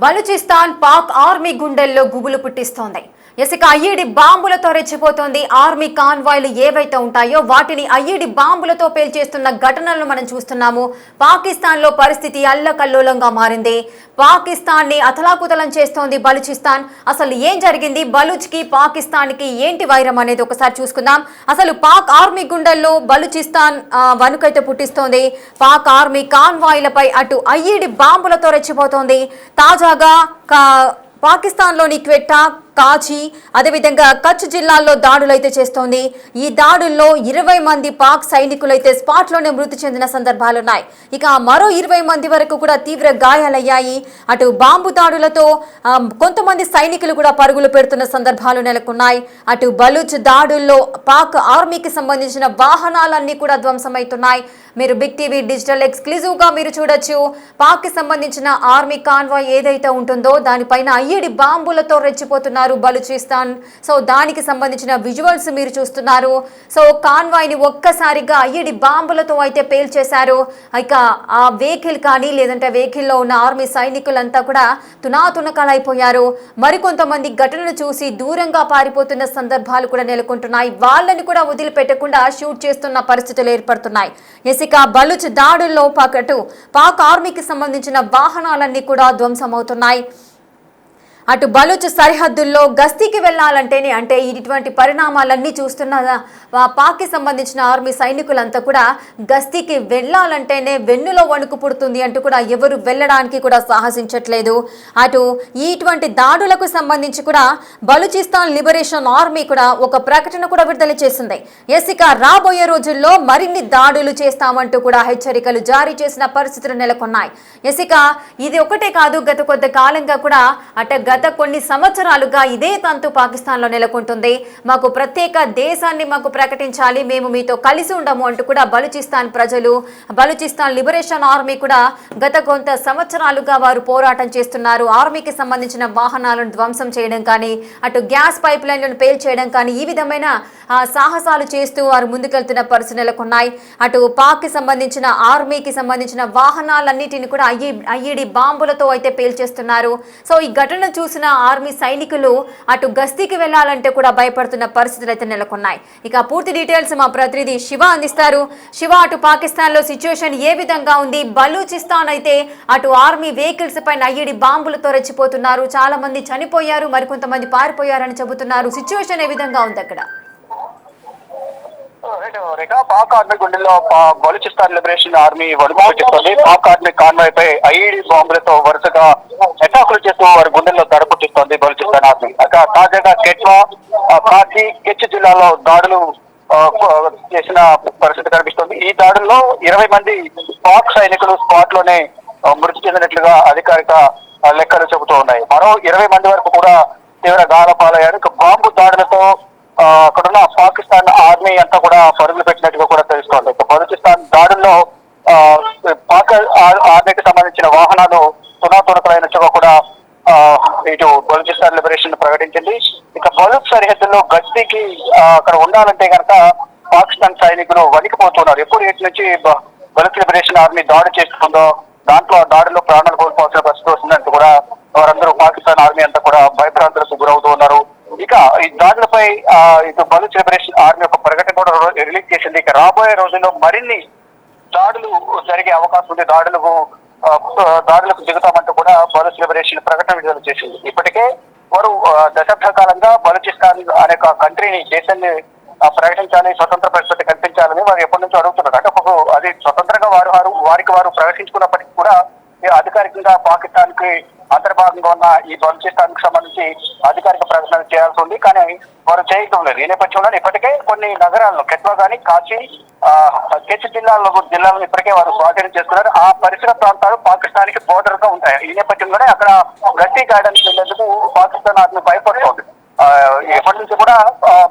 Balochistan Pak army గుండెల్లో గుబులు పుట్టిస్తోంది. ఇక ఐఈడి బాంబులతో రెచ్చిపోతోంది. ఆర్మీ కాన్వాయ్లు ఏవైతే ఉంటాయో వాటిని ఐఈడి బాంబులతో పేల్చేస్తున్న ఘటనలను మనం చూస్తున్నాము. పాకిస్తాన్లో పరిస్థితి అల్లకల్లోలంగా మారింది. పాకిస్తాన్ ని అతలాకుతలం చేస్తోంది బలూచిస్తాన్. అసలు ఏం జరిగింది? బలూచ్ కి పాకిస్తాన్ కి ఏంటి వైరం అనేది ఒకసారి చూసుకుందాం. అసలు పాక్ ఆర్మీ గుండెల్లో బలూచిస్తాన్ వణుకైతే పుట్టిస్తోంది. పాక్ ఆర్మీ కాన్వాయ్లపై అటు ఐఈడి బాంబులతో రెచ్చిపోతోంది. తాజాగా పాకిస్తాన్లోని క్వెట్టా, కాచి, అదేవిధంగా కచ్ జిల్లాల్లో దాడులు అయితే చేస్తోంది. ఈ దాడుల్లో 20 మంది పాక్ సైనికులైతే స్పాట్లోనే మృతి చెందిన సందర్భాలున్నాయి. ఇక మరో 20 మంది వరకు కూడా తీవ్ర గాయాలయ్యాయి. అటు బాంబు దాడులతో కొంతమంది సైనికులు కూడా పరుగులు పెడుతున్న సందర్భాలు నెలకొన్నాయి. అటు బలూచ్ దాడుల్లో పాక్ ఆర్మీకి సంబంధించిన వాహనాలన్నీ కూడా ధ్వంసమవుతున్నాయి. మీరు బిగ్ టీవీ డిజిటల్ ఎక్స్క్లూజివ్ గా మీరు చూడొచ్చు. పాక్ కి సంబంధించిన ఆర్మీ కాన్వాయ్ ఏదైతే ఉంటుందో దానిపైన ఐఈడి బాంబులతో రెచ్చిపోతున్నారు బలూచిస్తాన్. సో దానికి సంబంధించిన విజువల్స్ మీరు చూస్తున్నారు. సో కాన్వాయ్ ని ఒక్కసారిగా ఐఈడి బాంబులతో అయితే పేల్చేశారు. ఇక ఆ వెహికల్ కానీ లేదంటే వెహికల్లో ఉన్న ఆర్మీ సైనికులంతా కూడా తునాతునకలైపోయారు. మరికొంతమంది ఘటనను చూసి దూరంగా పారిపోతున్న సందర్భాలు కూడా నెలకొంటున్నాయి. వాళ్ళని కూడా వదిలిపెట్టకుండా షూట్ చేస్తున్న పరిస్థితులు ఏర్పడుతున్నాయి. ఇక బలూచ్ దాడుల్లో పాక్ ఆర్మీకి సంబంధించిన వాహనాలన్నీ కూడా ధ్వంసమవుతున్నాయి. అటు బలూచ్ సరిహద్దుల్లో గస్తీకి వెళ్లాలంటేనే అంటే ఇటువంటి పరిణామాలన్నీ చూస్తున్న పాక్కి సంబంధించిన ఆర్మీ సైనికులంతా కూడా గస్తీకి వెళ్లాలంటేనే వెన్నులో వణుకు పుడుతుంది అంటూ కూడా ఎవరు వెళ్ళడానికి కూడా సాహసించట్లేదు. అటు ఇటువంటి దాడులకు సంబంధించి కూడా బలూచిస్తాన్ లిబరేషన్ ఆర్మీ కూడా ఒక ప్రకటన కూడా విడుదల చేసింది. ఇక రాబోయే రోజుల్లో మరిన్ని దాడులు చేస్తామంటూ కూడా హెచ్చరికలు జారీ చేసిన పరిస్థితులు నెలకొన్నాయి. ఇక ఇది ఒకటే కాదు, గత కొద్ది కాలంగా కూడా గత కొన్ని సంవత్సరాలుగా ఇదే తంతు పాకిస్తాన్లో నెలకొంటుంది. మాకు ప్రత్యేక దేశాన్ని మాకు ప్రకటించాలి, మేము మీతో కలిసి ఉండము అంటూ కూడా బలూచిస్తాన్ ప్రజలు, బలూచిస్తాన్ లిబరేషన్ ఆర్మీ కూడా గత కొంత సంవత్సరాలుగా వారు పోరాటం చేస్తున్నారు. ఆర్మీకి సంబంధించిన వాహనాలను ధ్వంసం చేయడం కానీ, అటు గ్యాస్ పైప్ లైన్లను పేల్చేయడం కానీ ఈ విధమైన సాహసాలు చేస్తూ వారు ముందుకెళ్తున్న పరిస్థితులు నెలకొన్నాయి. అటు పాక్కి సంబంధించిన ఆర్మీకి సంబంధించిన వాహనాలన్నిటిని కూడా ఐఈడి బాంబులతో అయితే పేల్చేస్తున్నారు. సో ఈ ఘటన చూసిన ఆర్మీ సైనికులు అటు గస్తీకి వెళ్లాలంటే కూడా భయపడుతున్న పరిస్థితులు అయితే నెలకొన్నాయి. ఇక పూర్తి డీటెయిల్స్ మా ప్రతినిధి శివ అందిస్తారు. శివ, అటు పాకిస్తాన్ లో సిచ్యువేషన్ ఏ విధంగా ఉంది? బలూచిస్తాన్ అయితే అటు ఆర్మీ వెహికల్స్ పైన ఐఈడి బాంబులతో రెచ్చిపోతున్నారు. చాలా మంది చనిపోయారు, మరికొంతమంది పారిపోయారని చెబుతున్నారు. సిచ్యువేషన్ ఏ విధంగా ఉంది అక్కడ? పాక్ ఆర్మీ గుండెల్లో బలూచిస్తాన్ లిబరేషన్ ఆర్మీ వణుకు పుట్టిస్తోంది. పాక్ ఆర్మీ కాన్వాయ్ పై ఐఈడి బాంబులతో వరుసగా అటాకులు చేస్తూ వారి గుండెల్లో దడ పుట్టిస్తోంది బలూచిస్తాన్ ఆర్మీ. తాజాగా కెట్వా, కాచి, కెచ్ జిల్లాలో దాడులు చేసిన పరిస్థితి కనిపిస్తోంది. ఈ దాడుల్లో 20 మంది పాక్ సైనికులు స్పాట్ లోనే మృతి చెందినట్లుగా అధికారిక లెక్కలు చెబుతూ ఉన్నాయి. మరో 20 మంది వరకు కూడా తీవ్ర గాయాలపాలయ్యారు. బాంబు దాడులతో అక్కడున్న పాకిస్తాన్ ఆర్మీ అంతా కూడా పరుగులు పెట్టినట్టుగా కూడా తెలుస్తోంది. బలూచిస్తాన్ దాడుల్లో పాక్ ఆర్మీకి సంబంధించిన వాహనాలు తునాతునకలైనట్టుగా కూడా ఇటు బలూచిస్తాన్ లిబరేషన్ ప్రకటించింది. ఇక బలూచ్ సరిహద్దుల్లో గస్తీకి అక్కడ ఉండాలంటే కనుక పాకిస్తాన్ సైనికులు వణికిపోతున్నారు. ఎప్పుడు ఇటు నుంచి బలూచ్ లిబరేషన్ ఆర్మీ దాడి చేస్తుందో దాంట్లో దాడిలో ప్రాణాలు కోల్పోవాల్సిన పరిస్థితి వస్తుందంటూ కూడా వారందరూ పాకిస్తాన్ ఆర్మీ అంతా కూడా భయభ్రాంతులకు గురవుతూ ఉన్నారు. ఇక ఈ దాడులపై ఇటు బలూచ్ లిబరేషన్ ఆర్మీ ఒక ప్రకటన కూడా రిలీజ్ చేసింది. ఇక రాబోయే రోజుల్లో మరిన్ని దాడులు జరిగే అవకాశం ఉంది, దాడులకు దిగుతామంటూ కూడా బలూచ్ లిబరేషన్ ప్రకటన విడుదల చేసింది. ఇప్పటికే వారు దశాబ్ద కాలంగా బలూచిస్తాన్ అనే కంట్రీని, దేశాన్ని ప్రకటించాలి, స్వతంత్ర పరిస్థితి కల్పించాలని వారు ఎప్పటి నుంచో అడుగుతున్నారు. అంటే అది స్వతంత్రంగా వారికి వారు ప్రకటించుకున్నప్పటికీ కూడా అధికారికంగా పాకిస్తాన్ కి అంతర్భాగంగా ఉన్న ఈ బలూచిస్తాన్ కి సంబంధించి అధికారిక ప్రకటన చేయాల్సి ఉంది. కానీ వారు చేయటం లేదు. ఈ నేపథ్యంలో ఇప్పటికే కొన్ని నగరాలను, కెట్వా కానీ, కాచి, కెచ్ జిల్లాలను ఇప్పటికే వారు స్వాధీనం చేసుకున్నారు. ఆ పరిసర ప్రాంతాలు పాకిస్తాన్ కి బోర్డర్ గా ఉంటాయి. ఈ నేపథ్యంలోనే అక్కడ గట్టి గార్డెన్స్ వెళ్లేందుకు పాకిస్తాన్ ఆర్మీ భయపడుతోంది. ఎప్పటి నుంచి కూడా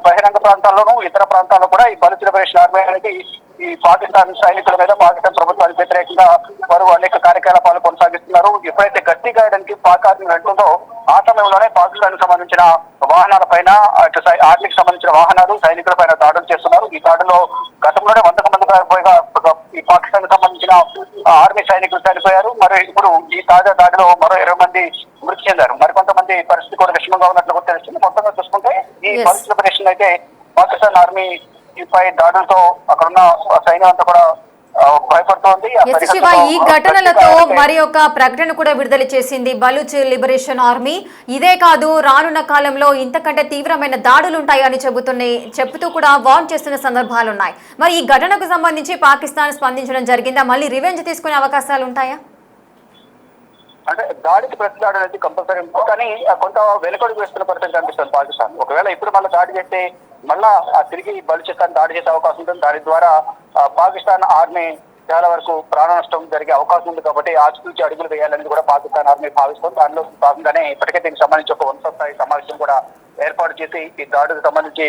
బహిరంగ ప్రాంతాల్లోనూ ఇతర ప్రాంతాల్లో కూడా ఈ బలూచ్ లిబరేషన్ ఆర్మీ అనేది ఈ పాకిస్తాన్ సైనికుల మీద పాకిస్తాన్ ప్రభుత్వానికి వ్యతిరేకంగా వారు అనేక కార్యకలాపాలు కొనసాగిస్తున్నారు. ఎప్పుడైతే గట్టి గాయడానికి పాక్ ఆర్మీ వెళ్తుందో ఆ సమయంలోనే పాకిస్తాన్ కు సంబంధించిన వాహనాల పైన ఆర్మీకి సంబంధించిన వాహనాలు సైనికుల పైన దాడులు చేస్తున్నారు. ఈ దాడుల్లో గతంలోనే 100 మంది పైగా ఈ పాకిస్తాన్ కు సంబంధించిన ఆర్మీ సైనికులు చనిపోయారు. మరి ఇప్పుడు ఈ తాజా దాడిలో మరో 20 మంది మృతి చెందారు. మరికొంతమంది పరిస్థితి కూడా విషమంగా ఉన్నట్లు తెలుస్తుంది. మొత్తంగా చూసుకుంటే ఈ బలుచ్ లిబరేషన్ అయితే పాకిస్తాన్ ఆర్మీ పై దాడులతో అక్కడున్న సైన్యం అంతా కూడా భయపడుతోంది. శివ, ఈ ఘటనలతో మరి ఒక ప్రకటన కూడా విడుదల చేసింది బలూచ్ లిబరేషన్ ఆర్మీ. ఇదే కాదు, రానున్న కాలంలో ఇంతకంటే తీవ్రమైన దాడులు ఉంటాయని చెబుతూ కూడా వార్న్ చేస్తున్న సందర్భాలున్నాయి. మరి ఈ ఘటనకు సంబంధించి పాకిస్తాన్ స్పందించడం జరిగిందా? మళ్ళీ రివెంజ్ తీసుకునే అవకాశాలు ఉంటాయా? అంటే దాడికి ప్రతిదాడి అనేది కంపల్సరీ, కానీ కొంత వెనుకడుగు వేస్తున్న పరిస్థితి కనిపిస్తుంది పాకిస్తాన్. ఒకవేళ ఇప్పుడు మళ్ళీ దాడి చేస్తే మళ్ళా తిరిగి బలూచిస్తాన్ దాడి చేసే అవకాశం ఉంటుంది. దాని ద్వారా పాకిస్తాన్ ఆర్మీ చాలా వరకు ప్రాణ నష్టం జరిగే అవకాశం ఉంది. కాబట్టి ఆచితూచి అడుగులు వేయాలని కూడా పాకిస్తాన్ ఆర్మీ భావిస్తుంది. దానిలో భాగంగానే ఇప్పటికే దీనికి సంబంధించి ఒక ఉన్నత స్థాయి సమావేశం కూడా ఏర్పాటు చేసి ఈ దాడికి సంబంధించి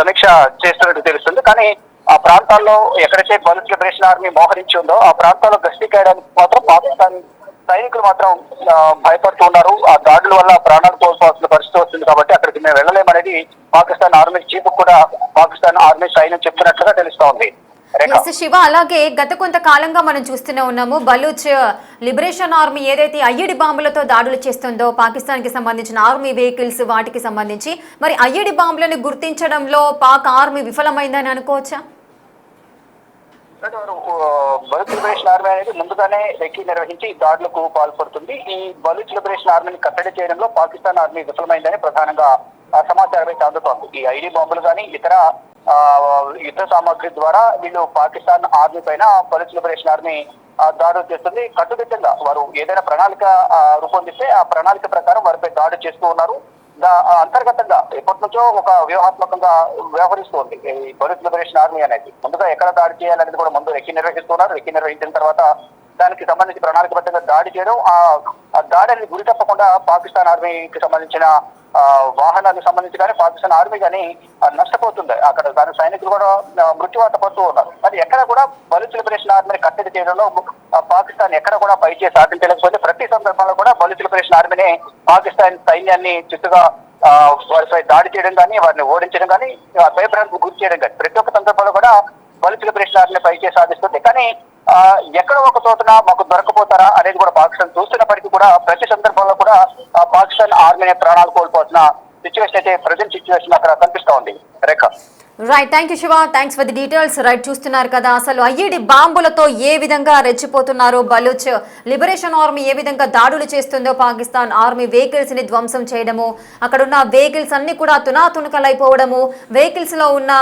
సమీక్ష చేస్తున్నట్టు తెలుస్తుంది. కానీ ఆ ప్రాంతాల్లో ఎక్కడైతే బలూచ్ లిబరేషన్ ఆర్మీ మోహరించి ఉందో ఆ ప్రాంతాల్లో గస్తీ కాయడానికి మాత్రం పాకిస్తాన్ సైనికులు మాత్రం భయపడుతున్నారు. ఆ దాడుల వల్ల ప్రాణాలు కోల్పోవాల్సిన పరిస్థితి వస్తుంది. కాబట్టి అక్కడికి మేము వెళ్ళలేమనేది పాకిస్తాన్ ఆర్మీ చీఫ్ కూడా పాకిస్తాన్ ఆర్మీ సైన్యం చెప్తున్నట్లుగా తెలుస్తా ఉంది. శివ, అలాగే గత కొంతకాలంగా మనం చూస్తూనే ఉన్నాము, బలూచ్ లిబరేషన్ ఆర్మీ ఏదైతే ఐఈడి బాంబులతో దాడులు చేస్తుందో పాకిస్తాన్ కి సంబంధించిన ఆర్మీ వెహికల్స్ వాటికి సంబంధించి, మరి ఐఈడి బాంబులను గుర్తించడంలో పాక్ ఆర్మీ విఫలమైందని అనుకోవచ్చా? బలూచ్ లిబరేషన్ ఆర్మీ అనేది ముందుగానే రెక్కి నిర్వహించి దాడులకు పాల్పడుతుంది. ఈ బలూచ్ లిబరేషన్ ఆర్మీని కట్టడి చేయడంలో పాకిస్తాన్ ఆర్మీ విఫలమైందని ప్రధానంగా సమాచారం అయితే అందుతోంది. ఈ ఐడి బాంబులు కానీ ఇతర యుద్ధ సామాగ్రి ద్వారా వీళ్ళు పాకిస్తాన్ ఆర్మీ పైన బలూచ్ లిబరేషన్ ఆర్మీ దాడులు చేస్తుంది. కట్టుదిట్టంగా వారు ఏదైనా ప్రణాళిక రూపొందిస్తే ఆ ప్రణాళిక ప్రకారం వారిపై దాడి చేస్తూ ఉన్నారు. అంతర్గతంగా ఎప్పటి నుంచో ఒక వ్యూహాత్మకంగా వ్యవహరిస్తుంది ఈ బలూచ్ లిబరేషన్ ఆర్మీ అనేది. ముందుగా ఎక్కడ దాడి చేయాలనేది కూడా ముందు రెక్కి నిర్వహిస్తున్నారు. రెక్కి నిర్వహించిన తర్వాత దానికి సంబంధించి ప్రణాళికబద్ధంగా దాడి చేయడం, ఆ దాడిని గురి తప్పకుండా పాకిస్తాన్ ఆర్మీకి సంబంధించిన వాహనాలకు సంబంధించి కానీ పాకిస్తాన్ ఆర్మీ కానీ నష్టపోతుంది. అక్కడ దాని సైనికులు కూడా మృత్యువాత పడుతూ ఉన్నారు. అది ఎక్కడ కూడా బలూచ్ లిబరేషన్ ఆర్మీని కట్టడి చేయడంలో పాకిస్తాన్ ఎక్కడ కూడా పై చేసి సాధించలేకపోతే ప్రతి సందర్భంలో కూడా బలూచ్ లిబరేషన్ ఆర్మీని పాకిస్తాన్ సైన్యాన్ని చిత్తుగా వారిపై దాడి చేయడం కానీ వారిని ఓడించడం కానీ భయభ్రాంతికి గురి చేయడం కానీ ప్రతి ఒక్క సందర్భంలో కూడా బలూచ్ లిబరేషన్ ఆర్మీని పై చేసి సాధిస్తుంది. కానీ ఎక్కడో ఒక చోటున మాకు దొరకపోతారా అనేది కూడా పాకిస్తాన్ చూస్తున్నప్పటికీ కూడా ప్రతి సందర్భంలో కూడా పాకిస్తాన్ ఆర్మీని ప్రాణాలు కోల్పోతున్న సిచ్యువేషన్ అయితే ప్రజెంట్ సిచ్యువేషన్ అక్కడ కనిపిస్తా ఉంది. Rekha, right, thank you Shiva, thanks for the details. Right, చూస్తున్నారు కదా అసలు ఐఈడి బాంబులతో ఏ విధంగా రెచ్చిపోతున్నారు బలూచ్ లిబరేషన్ ఆర్మీ, ఏ విధంగా దాడులు చేస్తుందో పాకిస్తాన్ ఆర్మీ వెహికల్స్ ని ధ్వంసం చేయడము, అక్కడున్న వెహికల్స్ అన్ని కూడా తునాతునకలైపోవడము, వెహికల్స్ లో ఉన్న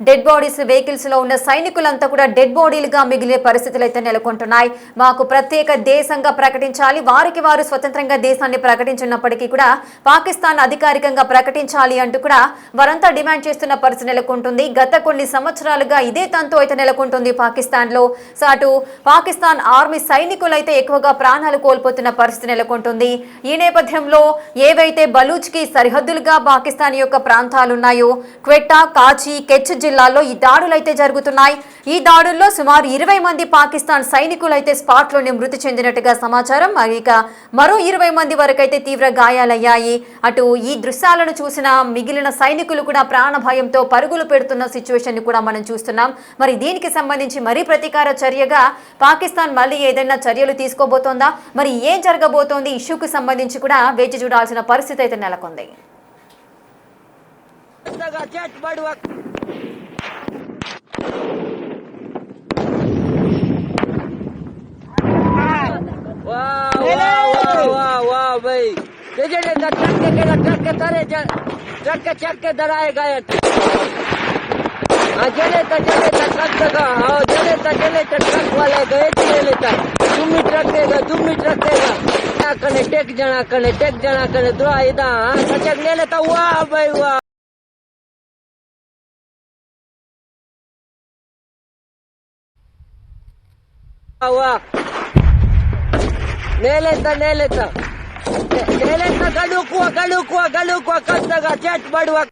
డెడ్ బాడీస్, వెహికల్స్ లో ఉన్న సైనికులంతా కూడా డెడ్ బాడీలుగా మిగిలే పరిస్థితులు అయితే నెలకొంటున్నాయి. మాకు ప్రత్యేక దేశంగా ప్రకటించాలి, వారికి వారు స్వతంత్రంగా దేశాన్ని ప్రకటించినప్పటికీ కూడా పాకిస్తాన్ అధికారికంగా ప్రకటించాలి అంటూ కూడా వారంతా డిమాండ్ చేస్తున్న పరిస్థితి నెలకొంటుంది. గత కొన్ని సంవత్సరాలుగా ఇదే తంతు అయితే నెలకొంటుంది పాకిస్తాన్ లో. అటు పాకిస్తాన్ ఆర్మీ సైనికులైతే ఎక్కువగా ప్రాణాలు కోల్పోతున్న పరిస్థితి నెలకొంటుంది. ఈ నేపథ్యంలో ఏవైతే బలూచ్ కి సరిహద్దులుగా పాకిస్తాన్ యొక్క ప్రాంతాలున్నాయో క్వెట్టా, కాచి, కెచ్ జిల్లాల్లో ఈ దాడులైతే జరుగుతున్నాయి. ఈ దాడుల్లో సుమారు 20 మంది పాకిస్తాన్ సైనికులైతే స్పాట్ లోనే మృతి చెందినట్టుగా సమాచారం. ఇక మరో 20 మంది వరకు అయితే తీవ్ర గాయాలయ్యాయి. అటు ఈ దృశ్యాలను చూసిన మిగిలిన సైనికులు కూడా ప్రాణ భయంతో పరుగులు పెడుతున్న సిచ్యువేషన్ ని కూడా మనం చూస్తున్నాం. మరి దీనికి సంబంధించి మరీ ప్రతీకార చర్యగా పాకిస్తాన్ మళ్ళీ ఏదైనా చర్యలు తీసుకోబోతోందా, మరి ఏం జరగబోతోంది ఇష్యూకి సంబంధించి కూడా వేచి చూడాల్సిన పరిస్థితి అయితే నెలకొంది. ट्रक के दराए गए जले तो ट्रक जगह जले तो ट्रक वाले गए जले तो तुम्हें ट्रक देगा कने टेक जना कने दुआ इदा सचक ले लेता वाह भाई वाह वाह ले लेता गलू कुआ कस जगह चट बड़वा